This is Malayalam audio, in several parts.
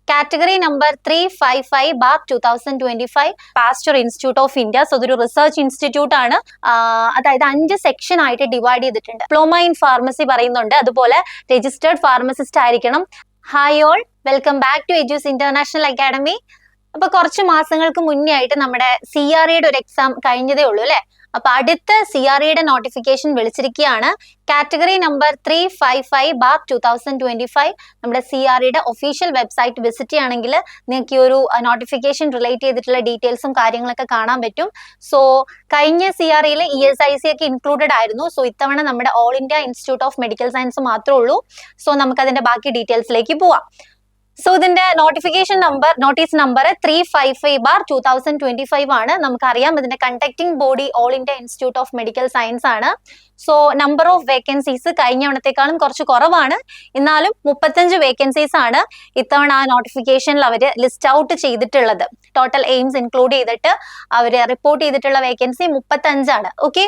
Category number 355/2025 Pasteur institute of India. So ഇതൊരു റിസർച്ച് ഇൻസ്റ്റിറ്റ്യൂട്ട് ആണ്. അതായത് 5 സെക്ഷൻ ആയിട്ട് ഡിവൈഡ് ചെയ്തിട്ടുണ്ട്. ഡിപ്ലോമ ഇൻ ഫാർമസി പറയുന്നുണ്ട്, അതുപോലെ രജിസ്റ്റേർഡ് ഫാർമസിസ്റ്റ് ആയിരിക്കണം. Hi all, welcome back to Edus International Academy. അപ്പൊ കുറച്ച് മാസങ്ങൾക്ക് മുന്നേ ആയിട്ട് നമ്മുടെ CREയുടെ ഒരു എക്സാം കഴിഞ്ഞതേ ഉള്ളൂ അല്ലെ. അപ്പൊ അടുത്ത CREയുടെ നോട്ടിഫിക്കേഷൻ വിളിച്ചിരിക്കുകയാണ്. കാറ്റഗറി നമ്പർ 355/2025 നമ്മുടെ CREയുടെ ഒഫീഷ്യൽ വെബ്സൈറ്റ് വിസിറ്റ് ചെയ്യുകയാണെങ്കിൽ നിങ്ങൾക്ക് ഈ ഒരു നോട്ടിഫിക്കേഷൻ റിലേറ്റ് ചെയ്തിട്ടുള്ള ഡീറ്റെയിൽസും കാര്യങ്ങളൊക്കെ കാണാൻ പറ്റും. സോ കഴിഞ്ഞ CREയിൽ ESIC ഒക്കെ ഇൻക്ലൂഡഡ് ആയിരുന്നു. സോ ഇത്തവണ നമ്മുടെ all India institute of medical science മാത്രമേ ഉള്ളൂ. സോ നമുക്ക് അതിന്റെ ബാക്കി ഡീറ്റെയിൽസിലേക്ക് പോവാം. സോ ഇതിന്റെ നോട്ടീസ് നമ്പർ 355/2025 ആണ്. നമുക്കറിയാം ഇതിന്റെ conducting body all India institute of medical science ആണ്. സോ നമ്പർ ഓഫ് വേക്കൻസീസ് കഴിഞ്ഞവണത്തെക്കാളും കുറച്ച് കുറവാണ്. എന്നാലും 35 വേക്കൻസീസ് ആണ് ഇത്തവണ ആ നോട്ടിഫിക്കേഷനിൽ അവർ ലിസ്റ്റ് ഔട്ട് ചെയ്തിട്ടുള്ളത്. ടോട്ടൽ എയിംസ് ഇൻക്ലൂഡ് ചെയ്തിട്ട് അവർ റിപ്പോർട്ട് ചെയ്തിട്ടുള്ള വേക്കൻസി 35 ആണ്. ഓക്കെ,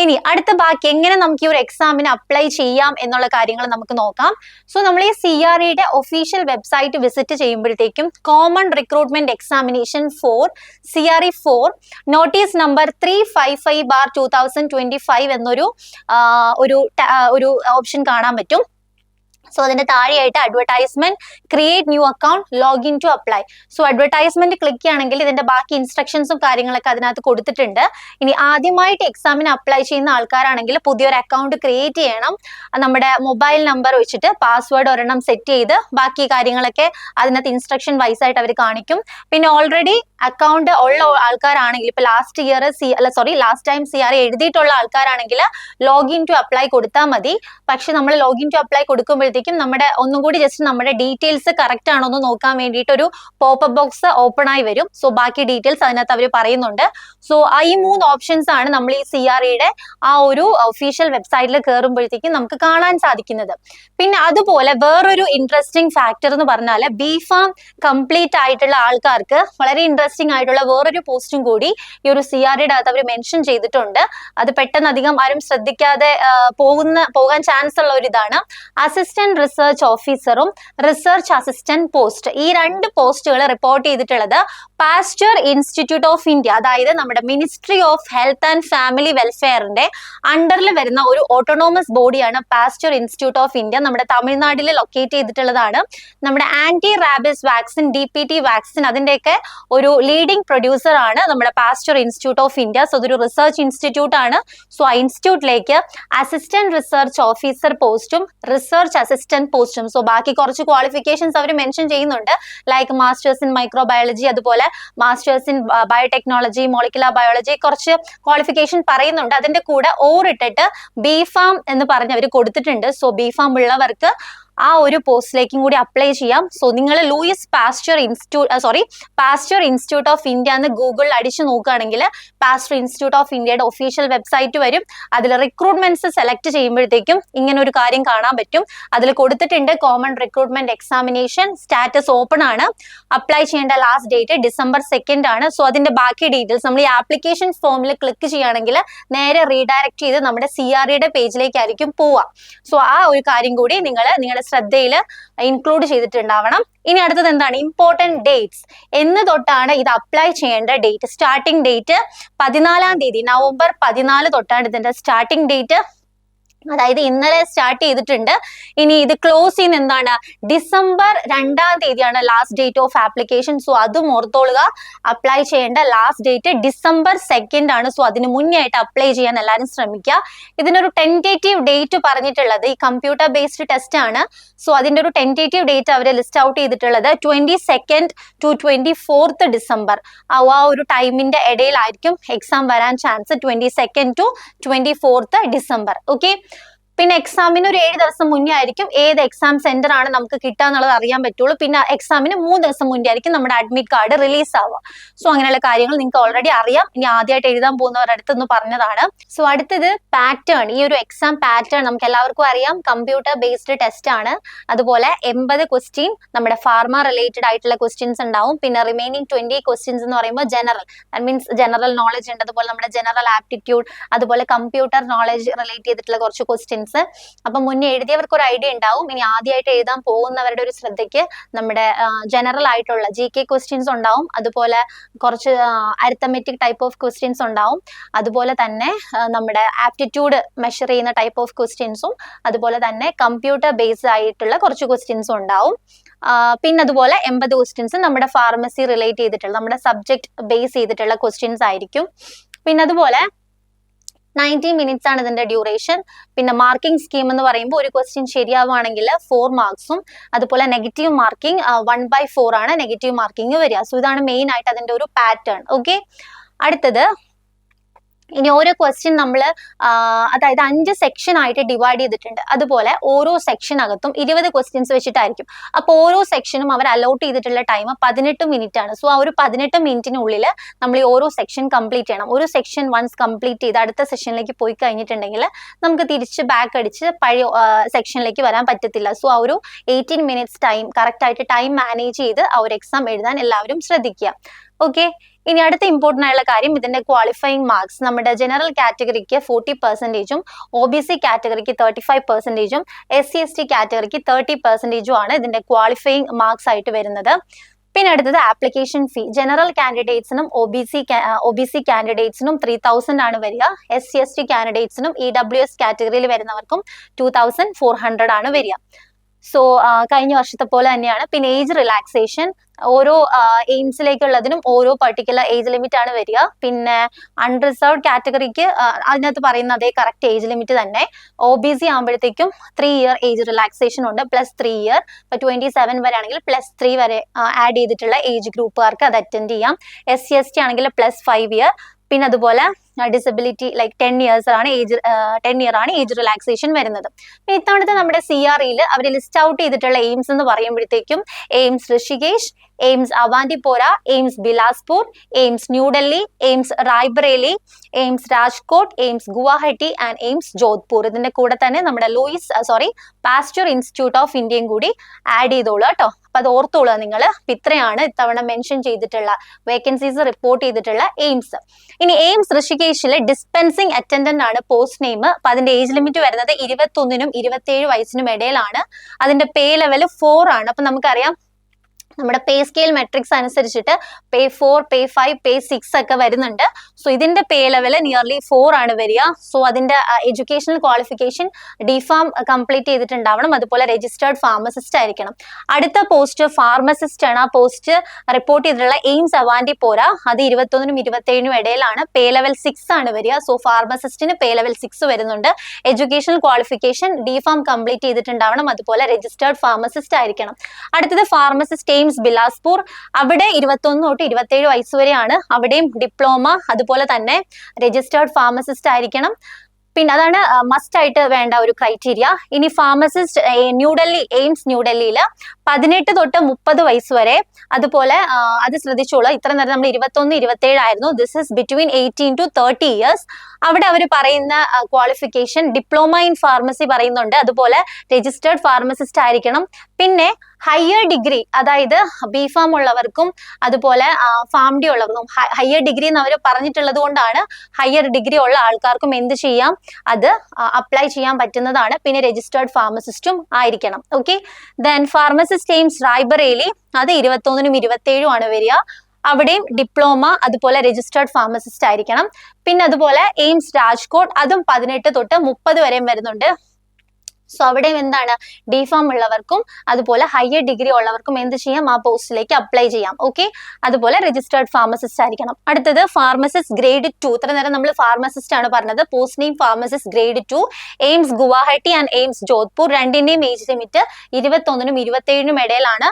ഇനി അടുത്ത ബാക്കി എങ്ങനെ നമുക്ക് ഈ ഒരു എക്സാമിന് അപ്ലൈ ചെയ്യാം എന്നുള്ള കാര്യങ്ങൾ നമുക്ക് നോക്കാം. സോ നമ്മൾ ഈ CREയുടെ ഒഫീഷ്യൽ വെബ്സൈറ്റ് വിസിറ്റ് ചെയ്യുമ്പോഴത്തേക്കും common recruitment examination for CRE 4 notice number 355/2025 എന്നൊരു ഒരു ഓപ്ഷൻ കാണാൻ പറ്റും. സോ അതിന്റെ താഴെയായിട്ട് advertisement, create new account, login to apply. So advertisement click ചെയ്യുകയാണെങ്കിൽ ഇതിന്റെ ബാക്കി ഇൻസ്ട്രക്ഷൻസും കാര്യങ്ങളൊക്കെ അതിനകത്ത് കൊടുത്തിട്ടുണ്ട്. ഇനി ആദ്യമായിട്ട് എക്സാമിന് അപ്ലൈ ചെയ്യുന്ന ആൾക്കാരാണെങ്കിൽ പുതിയൊരു അക്കൗണ്ട് ക്രിയേറ്റ് ചെയ്യണം. നമ്മുടെ മൊബൈൽ നമ്പർ വെച്ചിട്ട് പാസ്വേഡ് ഒരെണ്ണം സെറ്റ് ചെയ്ത് ബാക്കി കാര്യങ്ങളൊക്കെ അതിനകത്ത് ഇൻസ്ട്രക്ഷൻ വൈസ് ആയിട്ട് അവർ കാണിക്കും. പിന്നെ ഓൾറെഡി അക്കൗണ്ട് ഉള്ള ആൾക്കാരാണെങ്കിൽ ഇപ്പൊ ലാസ്റ്റ് ടൈം CRE എഴുതിയിട്ടുള്ള ആൾക്കാരാണെങ്കിൽ ലോഗിൻ ടു അപ്ലൈ കൊടുത്താൽ മതി. പക്ഷെ നമ്മൾ ലോഗിൻ ടു അപ്ലൈ കൊടുക്കുമ്പോഴത്തേക്കും നമ്മുടെ ഒന്നും കൂടി ജസ്റ്റ് നമ്മുടെ ഡീറ്റെയിൽസ് കറക്റ്റ് ആണോ എന്ന് നോക്കാൻ വേണ്ടിയിട്ട് ഒരു പോപ്പപ്പ് ബോക്സ് ഓപ്പൺ ആയി വരും. സോ ബാക്കി ഡീറ്റെയിൽസ് അതിനകത്ത് അവർ പറയുന്നുണ്ട്. സോ ഈ 3 ഓപ്ഷൻസ് ആണ് നമ്മൾ ഈ CREയുടെ ആ ഒരു ഒഫീഷ്യൽ വെബ്സൈറ്റിൽ കയറുമ്പോഴത്തേക്കും നമുക്ക് കാണാൻ സാധിക്കുന്നത്. പിന്നെ അതുപോലെ വേറൊരു ഇൻട്രസ്റ്റിംഗ് ഫാക്ടർ എന്ന് പറഞ്ഞാൽ BPharm കംപ്ലീറ്റ് ആയിട്ടുള്ള ആൾക്കാർക്ക് വളരെ ഇൻട്രസ്റ്റിംഗ് ആയിട്ടുള്ള വേറൊരു പോസ്റ്റും കൂടി ഈ ഒരു CREയുടെ അകത്ത് അവർ മെൻഷൻ ചെയ്തിട്ടുണ്ട്. അത് പെട്ടെന്ന് അധികം ആരും ശ്രദ്ധിക്കാതെ പോകാൻ ചാൻസ് ഉള്ള ഒരു ഇതാണ്. അസിസ്റ്റന്റ് റിസർച്ച് ഓഫീസറും റിസർച്ച് അസിസ്റ്റന്റ് പോസ്റ്റ്. ഈ 2 പോസ്റ്റുകൾ റിപ്പോർട്ട് ചെയ്തിട്ടുള്ളത് പാസ്ചർ ഇൻസ്റ്റിറ്റ്യൂട്ട് ഓഫ് ഇന്ത്യ, അതായത് നമ്മുടെ ministry of health and family വെൽഫെയറിന്റെ അണ്ടറിൽ വരുന്ന ഒരു ഓട്ടോണോമസ് ബോഡിയാണ് പാസ്ചർ ഇൻസ്റ്റിറ്റ്യൂട്ട് ഓഫ് ഇന്ത്യ. നമ്മുടെ തമിഴ്നാട്ടിൽ ലൊക്കേറ്റ് ചെയ്തിട്ടുള്ളതാണ്. നമ്മുടെ anti rabies vaccine, DPT vaccine, അതിന്റെയൊക്കെ ഒരു ലീഡിംഗ് പ്രൊഡ്യൂസർ ആണ് നമ്മുടെ Pasteur institute of India. So ഇതൊരു റിസർച്ച് ഇൻസ്റ്റിറ്റ്യൂട്ട് ആണ്. സോ ആ ഇൻസ്റ്റിറ്റ്യൂട്ടിലേക്ക് അസിസ്റ്റന്റ് റിസർച്ച് ഓഫീസർ പോസ്റ്റും റിസർച്ച് അസിസ്റ്റന്റ് പോസ്റ്റും, സോ ബാക്കി കുറച്ച് ക്വാളിഫിക്കേഷൻസ് അവർ മെൻഷൻ ചെയ്യുന്നുണ്ട്, ലൈക്ക് മാസ്റ്റേഴ്സ് ഇൻ മൈക്രോബയോളജി, അതുപോലെ masters in biotechnology, molecular biology, കുറച്ച് ക്വാളിഫിക്കേഷൻ പറയുന്നുണ്ട്. അതിന്റെ കൂടെ ഓറിട്ടിട്ട് BPharm എന്ന് പറഞ്ഞ് അവർ കൊടുത്തിട്ടുണ്ട്. സോ BPharm ഉള്ളവർക്ക് ആ ഒരു പോസ്റ്റിലേക്കും കൂടി അപ്ലൈ ചെയ്യാം. സോ നിങ്ങൾ പാസ്ചർ ഇൻസ്റ്റിറ്റ്യൂട്ട് ഓഫ് ഇന്ത്യ എന്ന് ഗൂഗിളിൽ അടിച്ചു നോക്കുകയാണെങ്കിൽ പാസ്ചർ ഇൻസ്റ്റിറ്റ്യൂട്ട് ഓഫ് ഇന്ത്യയുടെ ഒഫീഷ്യൽ വെബ്സൈറ്റ് വരും. അതിൽ റിക്രൂട്ട്മെന്റ്സ് സെലക്ട് ചെയ്യുമ്പോഴത്തേക്കും ഇങ്ങനെ ഒരു കാര്യം കാണാൻ പറ്റും. അതിൽ കൊടുത്തിട്ടുണ്ട് common recruitment examination status open ആണ്. അപ്ലൈ ചെയ്യേണ്ട ലാസ്റ്റ് ഡേറ്റ് December 2 ആണ്. സോ അതിന്റെ ബാക്കി ഡീറ്റെയിൽസ് നമ്മൾ ഈ ആപ്ലിക്കേഷൻ ഫോമിൽ ക്ലിക്ക് ചെയ്യുകയാണെങ്കിൽ നേരെ റീഡയറക്ട് ചെയ്ത് നമ്മുടെ CREയുടെ പേജിലേക്കായിരിക്കും പോവുക. സോ ആ ഒരു കാര്യം കൂടി നിങ്ങളുടെ ശ്രദ്ധയിൽ ഇൻക്ലൂഡ് ചെയ്തിട്ടുണ്ടാവണം. ഇനി അടുത്തത് എന്താണ് ഇമ്പോർട്ടന്റ് ഡേറ്റ്സ്, എന്ന് തൊട്ടാണ് ഇത് അപ്ലൈ ചെയ്യേണ്ട ഡേറ്റ്. സ്റ്റാർട്ടിംഗ് ഡേറ്റ് 14 തീയതി, November 14 തൊട്ടാണ് ഇതിന്റെ സ്റ്റാർട്ടിംഗ് ഡേറ്റ്. അതായത് ഇന്നലെ സ്റ്റാർട്ട് ചെയ്തിട്ടുണ്ട്. ഇനി ഇത് ക്ലോസ് ചെയ്യുന്ന എന്താണ് December 2 തീയതിയാണ് last date of application. So അതും ഓർത്തോളുക. അപ്ലൈ ചെയ്യേണ്ട ലാസ്റ്റ് ഡേറ്റ് December 2 ആണ്. സോ അതിന് മുന്നേ ആയിട്ട് അപ്ലൈ ചെയ്യാൻ എല്ലാവരും ശ്രമിക്കുക. ഇതിനൊരു ടെന്റേറ്റീവ് ഡേറ്റ് പറഞ്ഞിട്ടുള്ളത് ഈ കമ്പ്യൂട്ടർ ബേസ്ഡ് ടെസ്റ്റ് ആണ്. സോ അതിന്റെ ഒരു ടെന്റേറ്റീവ് ഡേറ്റ് അവർ ലിസ്റ്റ് ഔട്ട് ചെയ്തിട്ടുള്ളത് 22 to 24 December. ആ ഒരു ടൈമിന്റെ ഇടയിലായിരിക്കും എക്സാം വരാൻ ചാൻസ്, 22 to 24 December. ഓക്കെ, പിന്നെ എക്സാമിന് ഒരു 7 ദിവസം മുന്നേ ആയിരിക്കും ഏത് എക്സാം സെന്റർ ആണ് നമുക്ക് കിട്ടുക എന്നുള്ളത് അറിയാൻ പറ്റുള്ളൂ. പിന്നെ എക്സാമിന് 3 ദിവസം മുന്നേ ആയിരിക്കും നമ്മുടെ അഡ്മിറ്റ് കാർഡ് റിലീസ് ആവുക. സോ അങ്ങനെയുള്ള കാര്യങ്ങൾ നിങ്ങൾക്ക് ഓൾറെഡി അറിയാം. ഇനി ആദ്യമായിട്ട് എഴുതാൻ പോകുന്നവരുടെ അടുത്തൊന്ന് പറഞ്ഞതാണ്. സോ അടുത്തത് പാറ്റേൺ. ഈ ഒരു എക്സാം പാറ്റേൺ നമുക്ക് എല്ലാവർക്കും അറിയാം, കമ്പ്യൂട്ടർ ബേസ്ഡ് ടെസ്റ്റ് ആണ്. അതുപോലെ 80 ക്വസ്റ്റ്യൻ നമ്മുടെ ഫാർമ റിലേറ്റഡ് ആയിട്ടുള്ള ക്വസ്റ്റ്യൻസ് ഉണ്ടാവും. പിന്നെ റിമൈനിങ് 20 ക്വസ്റ്റ്യൻസ് എന്ന് പറയുമ്പോൾ general, that means general knowledge ഉണ്ട്. അതുപോലെ നമ്മുടെ ജനറൽ ആപ്റ്റിറ്റ്യൂഡ്, അതുപോലെ കമ്പ്യൂട്ടർ നോളജ് റിലേറ്റ് ചെയ്തിട്ടുള്ള കുറച്ച് ക്വസ്റ്റ്യൻസ് ക്വസ്റ്റ്യൻസ്. അപ്പൊ മുന്നേ എഴുതിയവർക്ക് ഒരു ഐഡിയ ഉണ്ടാവും. ഇനി ആദ്യമായിട്ട് എഴുതാൻ പോകുന്നവരുടെ ഒരു ശ്രദ്ധയ്ക്ക് നമ്മുടെ ജനറൽ ആയിട്ടുള്ള GK ക്വസ്റ്റ്യൻസ് ഉണ്ടാവും, അതുപോലെ കുറച്ച് അരിത്തമെറ്റിക് ടൈപ്പ് ഓഫ് ക്വസ്റ്റ്യൻസ് ഉണ്ടാവും, അതുപോലെ തന്നെ നമ്മുടെ ആപ്റ്റിറ്റ്യൂഡ് മെഷർ ചെയ്യുന്ന ടൈപ്പ് ഓഫ് ക്വസ്റ്റ്യൻസും, അതുപോലെ തന്നെ കമ്പ്യൂട്ടർ ബേസ്ഡ് ആയിട്ടുള്ള കുറച്ച് ക്വസ്റ്റ്യൻസും ഉണ്ടാവും. പിന്നെ അതുപോലെ 80 ക്വസ്റ്റ്യൻസ് നമ്മുടെ ഫാർമസി റിലേറ്റ് ചെയ്തിട്ടുള്ള, നമ്മുടെ സബ്ജക്ട് ബേസ് ചെയ്തിട്ടുള്ള ക്വസ്റ്റ്യൻസ് ആയിരിക്കും. പിന്നെ അതുപോലെ 90 മിനിറ്റ്സ് ആണ് ഇതിന്റെ ഡ്യൂറേഷൻ. പിന്നെ മാർക്കിംഗ് സ്കീം എന്ന് പറയുമ്പോൾ ഒരു ക്വസ്റ്റ്യൻ ശരിയാവുകയാണെങ്കിൽ 4 മാർക്സും, അതുപോലെ നെഗറ്റീവ് മാർക്കിംഗ് 1/4 ആണ് നെഗറ്റീവ് മാർക്കിംഗ് വരിക. സോ ഇതാണ് മെയിൻ ആയിട്ട് അതിന്റെ ഒരു പാറ്റേൺ. ഓക്കെ, അടുത്തത് ഇനി ഓരോ ക്വസ്റ്റ്യൻ നമ്മൾ അതായത് 5 സെക്ഷൻ ആയിട്ട് ഡിവൈഡ് ചെയ്തിട്ടുണ്ട്. അതുപോലെ ഓരോ സെക്ഷനകത്തും 20 ക്വസ്റ്റ്യൻസ് വെച്ചിട്ടായിരിക്കും. അപ്പോൾ ഓരോ സെക്ഷനും അവർ അലോട്ട് ചെയ്തിട്ടുള്ള ടൈം 18 മിനിറ്റ് ആണ്. സോ ആ ഒരു 18 മിനിറ്റിനുള്ളിൽ നമ്മൾ ഈ ഓരോ സെക്ഷൻ കംപ്ലീറ്റ് ചെയ്യണം. ഒരു സെക്ഷൻ വൺസ് കംപ്ലീറ്റ് ചെയ്ത് അടുത്ത സെക്ഷനിലേക്ക് പോയി കഴിഞ്ഞിട്ടുണ്ടെങ്കിൽ നമുക്ക് തിരിച്ച് ബാക്ക് അടിച്ച് പഴയ സെക്ഷനിലേക്ക് വരാൻ പറ്റത്തില്ല. സോ ആ ഒരു 18 മിനിറ്റ്സ് ടൈം കറക്റ്റ് ആയിട്ട് ടൈം മാനേജ് ചെയ്ത് ആ ഒരു എക്സാം എഴുതാൻ എല്ലാവരും ശ്രദ്ധിക്കുക. ഓക്കെ, ഇനി അടുത്ത ഇമ്പോർട്ടൻ്റ് ആയുള്ള കാര്യം ഇതിന്റെ ക്വാളിഫയിങ് മാർക്സ്. നമ്മുടെ ജനറൽ കാറ്റഗറിക്ക് 40%, OBC കാറ്റഗറിക്ക് 35%, SC/ST കാറ്റഗറിക്ക് 30% ആണ് ഇതിന്റെ ക്വാളിഫയിങ് മാർക്സ് ആയിട്ട് വരുന്നത്. പിന്നെ അടുത്തത് ആപ്ലിക്കേഷൻ ഫീ. ജനറൽ കാൻഡിഡേറ്റ്സിനും OBC കാൻഡിഡേറ്റ്സിനും 3000 ആണ് വരിക. SC/ST കാൻഡിഡേറ്റ്സിനും EWS കാറ്റഗറിയിൽ വരുന്നവർക്കും 2400 ആണ് വരിക. സോ കഴിഞ്ഞ വർഷത്തെ പോലെ തന്നെയാണ്. പിന്നെ ഏജ് റിലാക്സേഷൻ ഓരോ എയിംസിലേക്കുള്ളതിനും ഓരോ പർട്ടിക്കുലർ ഏജ് ലിമിറ്റ് ആണ് വരിക. പിന്നെ അൺറിസർവ്ഡ് കാറ്റഗറിക്ക് അതിനകത്ത് പറയുന്ന അതേ കറക്റ്റ് ഏജ് ലിമിറ്റ് തന്നെ. OBC ആകുമ്പോഴത്തേക്കും 3 ഇയർ ഏജ് റിലാക്സേഷൻ ഉണ്ട്, +3 ഇയർ. ഇപ്പൊ 27 വരെ ആണെങ്കിൽ +3 വരെ ആഡ് ചെയ്തിട്ടുള്ള ഏജ് ഗ്രൂപ്പുകാർക്ക് അത് അറ്റൻഡ് ചെയ്യാം. SC/ST ആണെങ്കിൽ +5 ഇയർ. പിന്നെ അതുപോലെ ഡിസബിലിറ്റി ലൈക്ക് 10 ഇയേഴ്സ് ആണ് ഏജ് റിലാക്സേഷൻ വരുന്നത്. ഇത്തവണത്തെ നമ്മുടെ CREയിൽ അവർ ലിസ്റ്റ് ഔട്ട് ചെയ്തിട്ടുള്ള എയിംസ് എന്ന് പറയുമ്പോഴത്തേക്കും AIIMS Rishikesh, AIIMS Awantipora, AIIMS Bilaspur, AIIMS New Delhi, AIIMS Raebareli, AIIMS Rajkot, AIIMS Guwahati and AIIMS Jodhpur. ഇതിന്റെ കൂടെ തന്നെ നമ്മുടെ പാസ്ചർ ഇൻസ്റ്റിറ്റ്യൂട്ട് ഓഫ് ഇന്ത്യയും കൂടി ആഡ് ചെയ്തോളൂ കേട്ടോ. അപ്പൊ അത് ഓർത്തോളൂ നിങ്ങൾ. ഇത്രയാണ് ഇത്തവണ മെൻഷൻ ചെയ്തിട്ടുള്ള വേക്കൻസീസ് റിപ്പോർട്ട് ചെയ്തിട്ടുള്ള എയിംസ്. ഇനി എയിംസ് ഋഷികേശിലെ ഡിസ്പെൻസിംഗ് അറ്റൻഡന്റ് ആണ് പോസ്റ്റ് നെയിം. അപ്പൊ അതിന്റെ ഏജ് ലിമിറ്റ് വരുന്നത് 21നും 27 വയസ്സിനും ഇടയിലാണ്. അതിന്റെ പേ ലെവൽ 4 ആണ്. അപ്പൊ നമുക്കറിയാം നമ്മുടെ പേ സ്കെയിൽ മെട്രിക്സ് അനുസരിച്ചിട്ട് പേ 4, പേ 5, പേ 6 ഒക്കെ വരുന്നുണ്ട്. സോ ഇതിന്റെ പേ ലെവൽ നിയർലി 4 ആണ് വരിക. സോ അതിന്റെ എഡ്യൂക്കേഷണൽ ക്വാളിഫിക്കേഷൻ DPharm കംപ്ലീറ്റ് ചെയ്തിട്ടുണ്ടാവണം, അതുപോലെ രജിസ്റ്റേർഡ് ഫാർമസിസ്റ്റ് ആയിരിക്കണം. അടുത്ത പോസ്റ്റ് ഫാർമസിസ്റ്റ് ആണ്. ആ പോസ്റ്റ് റിപ്പോർട്ട് ചെയ്തിട്ടുള്ള എയിംസ് അവാന്തിപോര, അത് 21നും 27നും ഇടയിലാണ്. പേ ലെവൽ 6 ആണ് വരിക. സോ ഫാർമസിസ്റ്റിന് പേ ലെവൽ 6 വരുന്നുണ്ട്. എഡ്യൂക്കേഷണൽ ക്വാളിഫിക്കേഷൻ DPharm കംപ്ലീറ്റ് ചെയ്തിട്ടുണ്ടാവണം, അതുപോലെ രജിസ്റ്റേർഡ് ഫാർമസിസ്റ്റ് ആയിരിക്കണം. അടുത്തത് ഫാർമസിസ്റ്റ് എയിംസ് ബിലാസ്പൂർ. അവിടെ 21 തൊട്ട് 27 വയസ്സ് വരെയാണ്. അവിടെയും ഡിപ്ലോമ, അതുപോലെ തന്നെ രജിസ്റ്റേർഡ് ഫാർമസിസ്റ്റ് ആയിരിക്കണം. പിന്നെ അതാണ് മസ്റ്റ് ആയിട്ട് വേണ്ട ഒരു ക്രൈറ്റീരിയ. ഇനി ഫാർമസിസ്റ്റ് എയിംസ് ന്യൂഡൽഹിയിൽ 18 തൊട്ട് 30 വയസ്സ് വരെ. അതുപോലെ അത് ശ്രദ്ധിച്ചോളൂ, ഇത്ര നേരം നമ്മൾ 21, 27 ആയിരുന്നു. This is between 18 to 30 years. അവിടെ അവർ പറയുന്ന ക്വാളിഫിക്കേഷൻ ഡിപ്ലോമ ഇൻ ഫാർമസി പറയുന്നുണ്ട്, അതുപോലെ രജിസ്റ്റേർഡ് ഫാർമസിസ്റ്റ് ആയിരിക്കണം. പിന്നെ ഹയർ ഡിഗ്രി, അതായത് BPharm ഉള്ളവർക്കും അതുപോലെ ഫാംഡി ഉള്ളവർക്കും ഹയർ ഡിഗ്രി എന്ന് അവർ പറഞ്ഞിട്ടുള്ളത് കൊണ്ടാണ് ഹയർ ഡിഗ്രി ഉള്ള ആൾക്കാർക്കും എന്ത് ചെയ്യാം, അത് അപ്ലൈ ചെയ്യാൻ പറ്റുന്നതാണ്. പിന്നെ രജിസ്റ്റേർഡ് ഫാർമസിസ്റ്റും ആയിരിക്കണം. Okay, then pharmacist AIIMS Raebareli, അത് 21നും 27നും ആണ് വരിക. അവിടെയും ഡിപ്ലോമ, അതുപോലെ രജിസ്റ്റേർഡ് ഫാർമസിസ്റ്റ് ആയിരിക്കണം. പിന്നെ അതുപോലെ എയിംസ് രാജ്കോട്ട്, അതും 18 തൊട്ട് 30 വരെയും വരുന്നുണ്ട്. സോ അവിടെയും എന്താണ്, DPharm ഉള്ളവർക്കും അതുപോലെ ഹയർ ഡിഗ്രി ഉള്ളവർക്കും എന്ത് ചെയ്യാം, ആ പോസ്റ്റിലേക്ക് അപ്ലൈ ചെയ്യാം. ഓക്കെ, അതുപോലെ രജിസ്റ്റേർഡ് ഫാർമസിസ്റ്റ് ആയിരിക്കണം. അടുത്തത് ഫാർമസിസ്റ്റ് ഗ്രേഡ് 2. ഇത്ര നേരം നമ്മൾ ഫാർമസിസ്റ്റ് ആണ് പറഞ്ഞത്. Post name pharmacist grade 2, AIIMS Guwahati and AIIMS Jodhpur. രണ്ടിന്റെയും ഏജ് ലിമിറ്റ് 21നും 27നും ഇടയിലാണ്.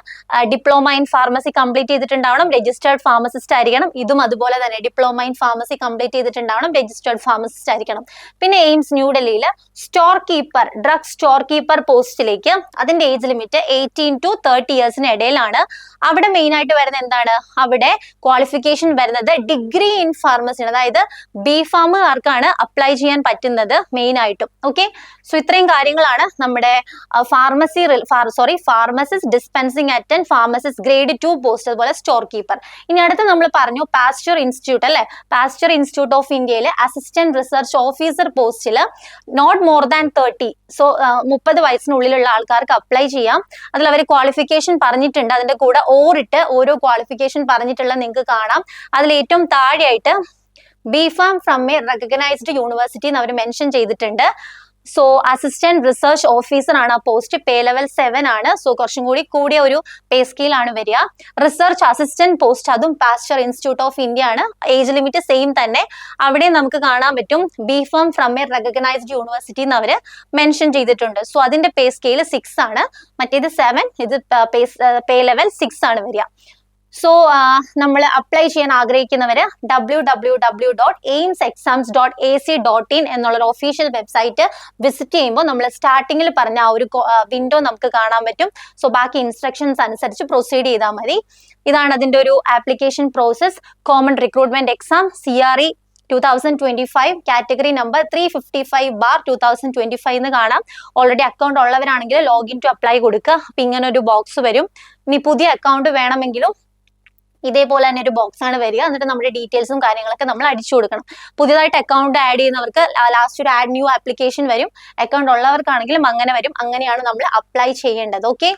ഡിപ്ലോമ ഇൻ ഫാർമസി കംപ്ലീറ്റ് ചെയ്തിട്ടുണ്ടാവണം, രജിസ്റ്റേർഡ് ഫാർമസിസ്റ്റ് ആയിരിക്കണം. ഇതും അതുപോലെ തന്നെ ഡിപ്ലോമ ഇൻ ഫാർമസി കംപ്ലീറ്റ് ചെയ്തിട്ടുണ്ടാവണം, രജിസ്റ്റേർഡ് ഫാർമസിസ്റ്റ് ആയിരിക്കണം. പിന്നെ എയിംസ് ന്യൂഡൽഹിയിൽ store keeper, drug store store keeper പോസ്റ്റിലേക്ക്. അതിന്റെ ഏജ് ലിമിറ്റ് 18 to 30 ഇയേഴ്സിന് ഇടയിലാണ്. അവിടെ മെയിൻ ആയിട്ട് വരുന്നത് എന്താണ്? അവിടെ ക്വാളിഫിക്കേഷൻ വരുന്നത് ഡിഗ്രി ഇൻ ഫാർമസി, അതായത് ബിഫാമുകാർക്കാണ് അപ്ലൈ ചെയ്യാൻ പറ്റുന്നത് മെയിൻ ആയിട്ടും. ഓക്കെ, സോ ഇത്രയും കാര്യങ്ങളാണ് നമ്മുടെ pharmacist dispensing attend, pharmacist grade 2 post, അതുപോലെ സ്റ്റോർ കീപ്പർ. ഇനി അടുത്ത് നമ്മൾ പറഞ്ഞു പാസ്ചർ ഇൻസ്റ്റിറ്റ്യൂട്ട് അല്ലെ, പാസ്ചർ ഇൻസ്റ്റിറ്റ്യൂട്ട് ഓഫ് ഇന്ത്യയിലെ അസിസ്റ്റന്റ് റിസർച്ച് ഓഫീസർ പോസ്റ്റിൽ നോട്ട് മോർ ദാൻ 30, സോ 30 വയസ്സിനുള്ളിലുള്ള ആൾക്കാർക്ക് അപ്ലൈ ചെയ്യാം. അതിൽ അവർ ക്വാളിഫിക്കേഷൻ പറഞ്ഞിട്ടുണ്ട്, അതിന്റെ കൂടെ ഓറിട്ട് ഓരോ ക്വാളിഫിക്കേഷൻ പറഞ്ഞിട്ടുള്ള നിങ്ങൾക്ക് കാണാം. അതിൽ ഏറ്റവും താഴെയായിട്ട് BPharm from A recognised university എന്ന് അവർ മെൻഷൻ ചെയ്തിട്ടുണ്ട്. സോ അസിസ്റ്റന്റ് റിസർച്ച് ഓഫീസർ ആണ് ആ പോസ്റ്റ്. പേ ലെവൽ 7 ആണ്. സോ കുറച്ചും കൂടി കൂടിയ ഒരു പേ സ്കെയിലാണ് വരിക. റിസർച്ച് അസിസ്റ്റന്റ് പോസ്റ്റ്, അതും പാസ്ചർ ഇൻസ്റ്റിറ്റ്യൂട്ട് ഓഫ് ഇന്ത്യ ആണ്. ഏജ് ലിമിറ്റ് സെയിം തന്നെ. അവിടെ നമുക്ക് കാണാൻ പറ്റും BPharm from A recognised university എന്ന് അവർ മെൻഷൻ ചെയ്തിട്ടുണ്ട്. സോ അതിന്റെ പേ സ്കെയിൽ 6 ആണ്. മറ്റേത് 7, ഇത് പേ ലെവൽ 6 ആണ് വരിക. സോ നമ്മൾ അപ്ലൈ ചെയ്യാൻ ആഗ്രഹിക്കുന്നവര് www.aimsexams.ac.in എന്നുള്ളൊരു ഒഫീഷ്യൽ വെബ്സൈറ്റ് വിസിറ്റ് ചെയ്യുമ്പോൾ നമ്മൾ സ്റ്റാർട്ടിങ്ങിൽ പറഞ്ഞ ആ ഒരു വിൻഡോ നമുക്ക് കാണാൻ പറ്റും. സോ ബാക്കി ഇൻസ്ട്രക്ഷൻസ് അനുസരിച്ച് പ്രൊസീഡ് ചെയ്താൽ മതി. ഇതാണ് അതിന്റെ ഒരു application process. Common recruitment exam CRE 2025 category number 355/2025 എന്ന് കാണാം. ഓൾറെഡി അക്കൗണ്ട് ഉള്ളവരാണെങ്കിൽ ലോഗിൻ ടു അപ്ലൈ കൊടുക്കുക. അപ്പൊ ഇങ്ങനെ ഒരു ബോക്സ് വരും. ഇനി പുതിയ അക്കൗണ്ട് വേണമെങ്കിലും ഇതേപോലെ തന്നെ ഒരു ബോക്സ് ആണ് വരിക. എന്നിട്ട് നമ്മുടെ ഡീറ്റെയിൽസും കാര്യങ്ങളൊക്കെ നമ്മൾ അടിച്ചു കൊടുക്കണം. പുതിയതായിട്ട് അക്കൗണ്ട് ആഡ് ചെയ്യുന്നവർക്ക് ലാസ്റ്റ് ഒരു ആഡ് ന്യൂ ആപ്ലിക്കേഷൻ വരും. അക്കൗണ്ട് ഉള്ളവർക്കാണെങ്കിലും അങ്ങനെ വരും. അങ്ങനെയാണ് നമ്മൾ അപ്ലൈ ചെയ്യേണ്ടത്. ഓക്കെ,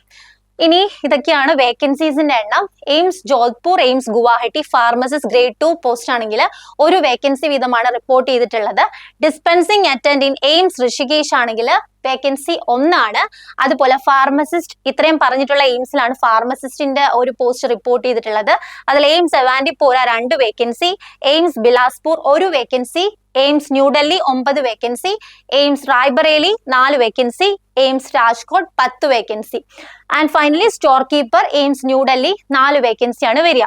ഇനി ഇതൊക്കെയാണ് വേക്കൻസീസിന്റെ എണ്ണം. AIIMS Jodhpur, AIIMS Guwahati pharmacist grade 2 post ആണെങ്കിൽ ഒരു വേക്കൻസി വീതമാണ് റിപ്പോർട്ട് ചെയ്തിട്ടുള്ളത്. Dispensing attend in AIIMS Rishikesh ആണെങ്കിൽ വേക്കൻസി 1 ആണ്. അതുപോലെ ഫാർമസിസ്റ്റ്, ഇത്രയും പറഞ്ഞിട്ടുള്ള എയിംസിലാണ് ഫാർമസിസ്റ്റിന്റെ ഒരു പോസ്റ്റ് റിപ്പോർട്ട് ചെയ്തിട്ടുള്ളത്. അതിൽ AIIMS Awantipora 2 vacancy, AIIMS Bilaspur 1 vacancy, AIIMS New Delhi 9 vacancy, AIIMS Raebareli 4 vacancy, AIIMS Rajkot 10 vacancy. And finally store keeper AIIMS New Delhi 4 വേക്കൻസിയാണ് വരിക.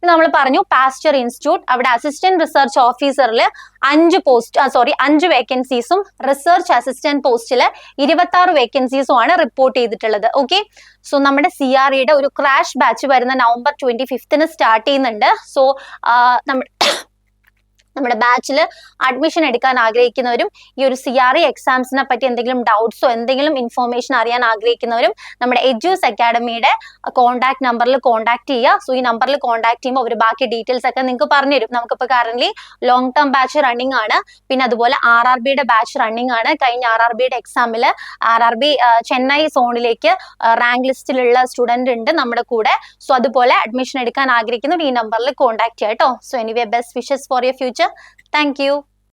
നമ്മൾ പറഞ്ഞു പാസ്ചർ ഇൻസ്റ്റിറ്റ്യൂട്ട്, അവിടെ അസിസ്റ്റന്റ് റിസർച്ച് ഓഫീസറിൽ 5 വേക്കൻസീസും റിസർച്ച് അസിസ്റ്റന്റ് പോസ്റ്റില് 26 വേക്കൻസീസും ആണ് റിപ്പോർട്ട് ചെയ്തിട്ടുള്ളത്. ഓക്കെ, സോ നമ്മുടെ CREയുടെ ഒരു ക്രാഷ് ബാച്ച് വരുന്ന November 25th സ്റ്റാർട്ട് ചെയ്യുന്നുണ്ട്. സോ നമ്മുടെ ബാച്ചിൽ അഡ്മിഷൻ എടുക്കാൻ ആഗ്രഹിക്കുന്നവരും ഈ ഒരു CRE എക്സാംസിനെ പറ്റി എന്തെങ്കിലും ഡൗട്ട്സോ എന്തെങ്കിലും ഇൻഫോർമേഷൻ അറിയാൻ ആഗ്രഹിക്കുന്നവരും നമ്മുടെ എഡ്യൂസ് അക്കാഡമിയുടെ കോൺടാക്ട് നമ്പറിൽ കോൺടാക്ട് ചെയ്യുക. സോ ഈ നമ്പറിൽ കോൺടാക്ട് ചെയ്യുമ്പോൾ അവർ ബാക്കി ഡീറ്റെയിൽസ് ഒക്കെ നിങ്ങൾക്ക് പറഞ്ഞുതരും. നമുക്കിപ്പോൾ current long term batch running ആണ്. പിന്നെ അതുപോലെ RRBയുടെ ബാച്ച് റണ്ണിങ് ആണ്. കഴിഞ്ഞ RRBയുടെ എക്സാമിൽ RRB ചെന്നൈ സോണിലേക്ക് റാങ്ക് ലിസ്റ്റിലുള്ള സ്റ്റുഡന്റ് ഉണ്ട് നമ്മുടെ കൂടെ. സോ അതുപോലെ അഡ്മിഷൻ എടുക്കാൻ ആഗ്രഹിക്കുന്നവർ ഈ നമ്പറിൽ കോൺടാക്ട് ചെയ്യാം കേട്ടോ. So anyway best wishes for your future. Thank you.